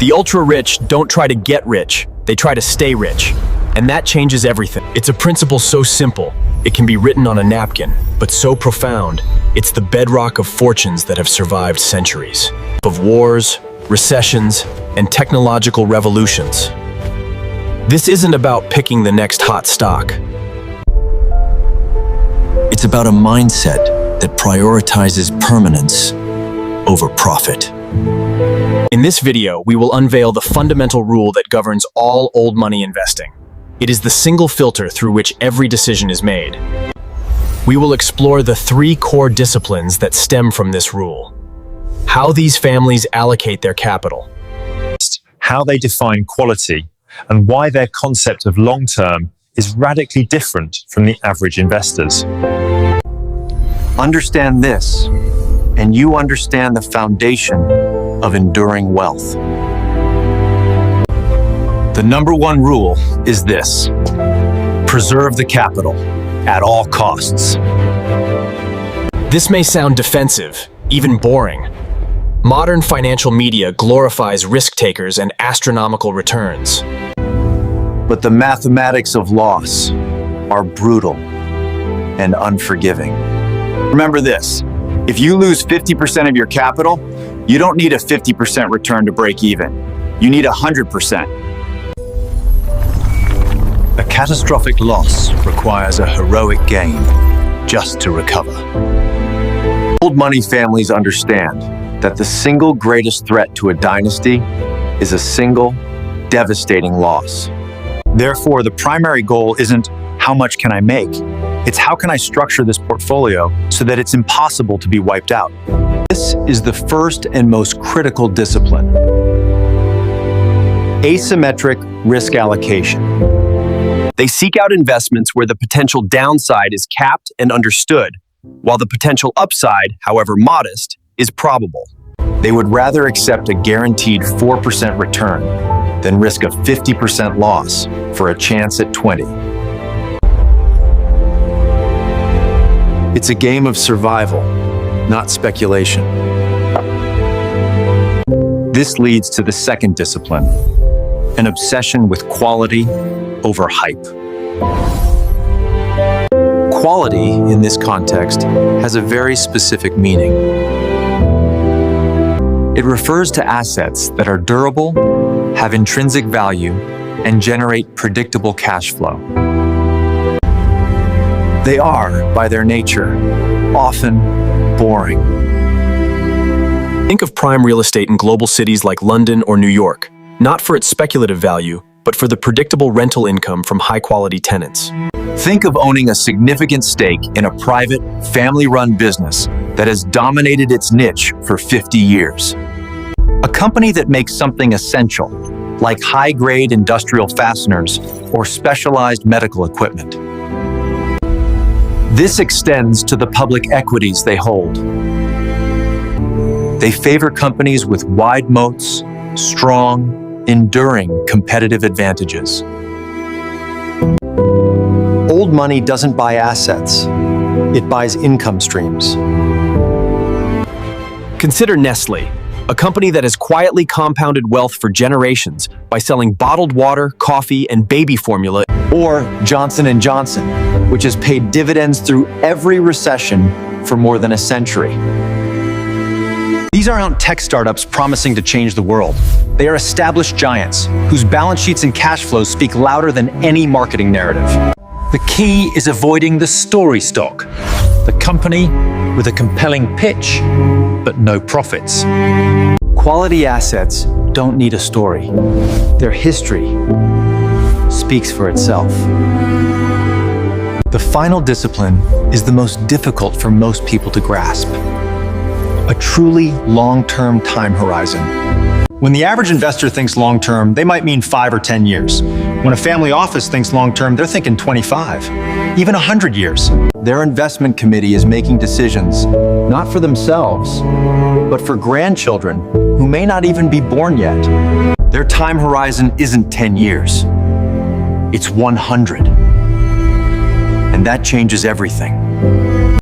The ultra-rich don't try to get rich, they try to stay rich. And that changes everything. It's a principle so simple, it can be written on a napkin, but so profound, it's the bedrock of fortunes that have survived centuries. Of wars, recessions, and technological revolutions. This isn't about picking the next hot stock. It's about a mindset that prioritizes permanence over profit. In this video, we will unveil the fundamental rule that governs all old money investing. It is the single filter through which every decision is made. We will explore the 3 core disciplines that stem from this rule. How these families allocate their capital. How they define quality, and why their concept of long-term is radically different from the average investors. Understand this, and you understand the foundation of enduring wealth. The number 1 rule is this: preserve the capital at all costs. This may sound defensive, even boring. Modern financial media glorifies risk takers and astronomical returns. But the mathematics of loss are brutal and unforgiving. Remember this: if you lose 50% of your capital, you don't need a 50% return to break even. You need 100%. A catastrophic loss requires a heroic gain just to recover. Old money families understand that the single greatest threat to a dynasty is a single, devastating loss. Therefore, the primary goal isn't how much can I make? It's how can I structure this portfolio so that it's impossible to be wiped out. This is the first and most critical discipline: asymmetric risk allocation. They seek out investments where the potential downside is capped and understood, while the potential upside, however modest, is probable. They would rather accept a guaranteed 4% return than risk a 50% loss for a chance at 20. It's a game of survival, not speculation. This leads to the second discipline: an obsession with quality over hype. Quality, in this context, has a very specific meaning. It refers to assets that are durable, have intrinsic value, and generate predictable cash flow. They are, by their nature, often boring. Think of prime real estate in global cities like London or New York, not for its speculative value, but for the predictable rental income from high-quality tenants. Think of owning a significant stake in a private, family-run business that has dominated its niche for 50 years. A company that makes something essential, like high-grade industrial fasteners or specialized medical equipment. This extends to the public equities they hold. They favor companies with wide moats, strong, enduring competitive advantages. Old money doesn't buy assets, it buys income streams. Consider Nestle, a company that has quietly compounded wealth for generations by selling bottled water, coffee, and baby formula. Or Johnson & Johnson, which has paid dividends through every recession for more than a century. These aren't tech startups promising to change the world. They are established giants whose balance sheets and cash flows speak louder than any marketing narrative. The key is avoiding the story stock, the company with a compelling pitch, but no profits. Quality assets don't need a story. Their history speaks for itself. The final discipline is the most difficult for most people to grasp: a truly long-term time horizon. When the average investor thinks long-term, they might mean 5 or 10 years. When a family office thinks long-term, they're thinking 25, even 100 years. Their investment committee is making decisions, not for themselves, but for grandchildren who may not even be born yet. Their time horizon isn't 10 years, it's 100. And that changes everything.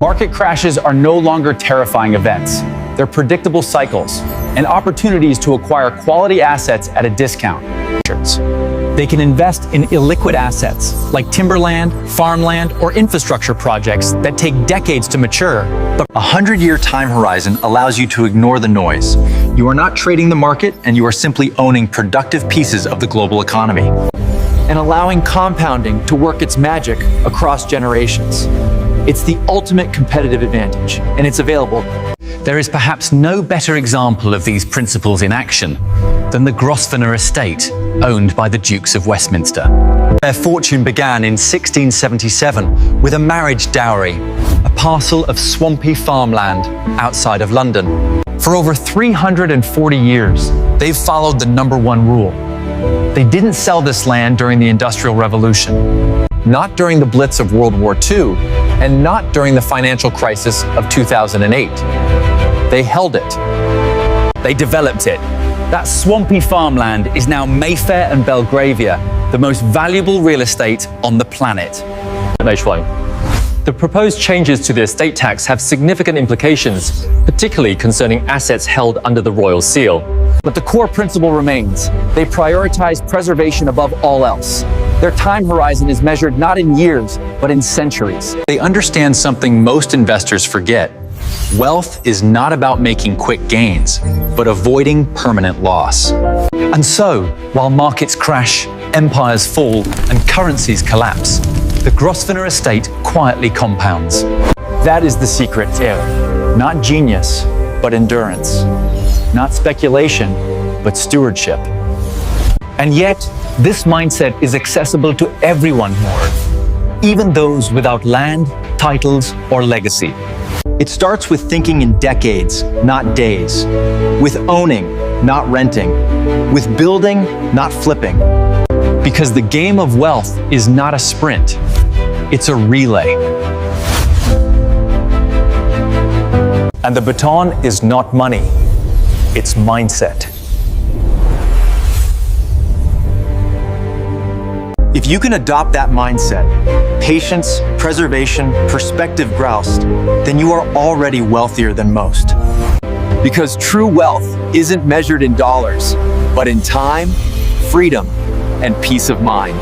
Market crashes are no longer terrifying events. They're predictable cycles. and opportunities to acquire quality assets at a discount. They can invest in illiquid assets like timberland, farmland, or infrastructure projects that take decades to mature. But A 100-year time horizon allows you to ignore the noise. You are not trading the market, and you are simply owning productive pieces of the global economy. and allowing compounding to work its magic across generations. It's the ultimate competitive advantage, and it's available. There is perhaps no better example of these principles in action than the Grosvenor estate, owned by the Dukes of Westminster. Their fortune began in 1677 with a marriage dowry, a parcel of swampy farmland outside of London. For over 340 years, they've followed the #1 rule. They didn't sell this land during the Industrial Revolution, not during the Blitz of World War II, and not during the financial crisis of 2008. They held it. They developed it. That swampy farmland is now Mayfair and Belgravia, the most valuable real estate on the planet. The proposed changes to the estate tax have significant implications, particularly concerning assets held under the royal seal. But the core principle remains. They prioritize preservation above all else. Their time horizon is measured not in years, but in centuries. They understand something most investors forget. Wealth is not about making quick gains, but avoiding permanent loss. And so, while markets crash, empires fall, and currencies collapse, the Grosvenor estate quietly compounds. That is the secret, not genius, but endurance. Not speculation, but stewardship. And yet, this mindset is accessible to everyone here, even those without land, titles, or legacy. It starts with thinking in decades, not days. With owning, not renting. With building, not flipping. Because the game of wealth is not a sprint, it's a relay. And the baton is not money, it's mindset. If you can adopt that mindset, patience, preservation, perspective groused, then you are already wealthier than most. Because true wealth isn't measured in dollars, but in time, freedom, and peace of mind.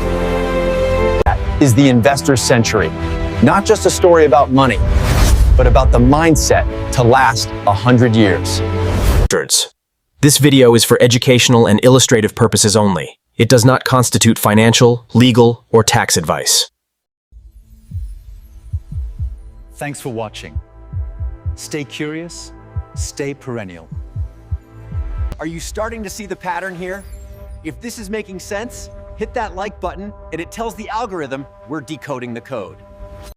That is the investor's century. Not just a story about money, but about the mindset to last 100 years. This video is for educational and illustrative purposes only. It does not constitute financial, legal, or tax advice. Thanks for watching. Stay curious, stay perennial. Are you starting to see the pattern here? If this is making sense, hit that like button and it tells the algorithm we're decoding the code.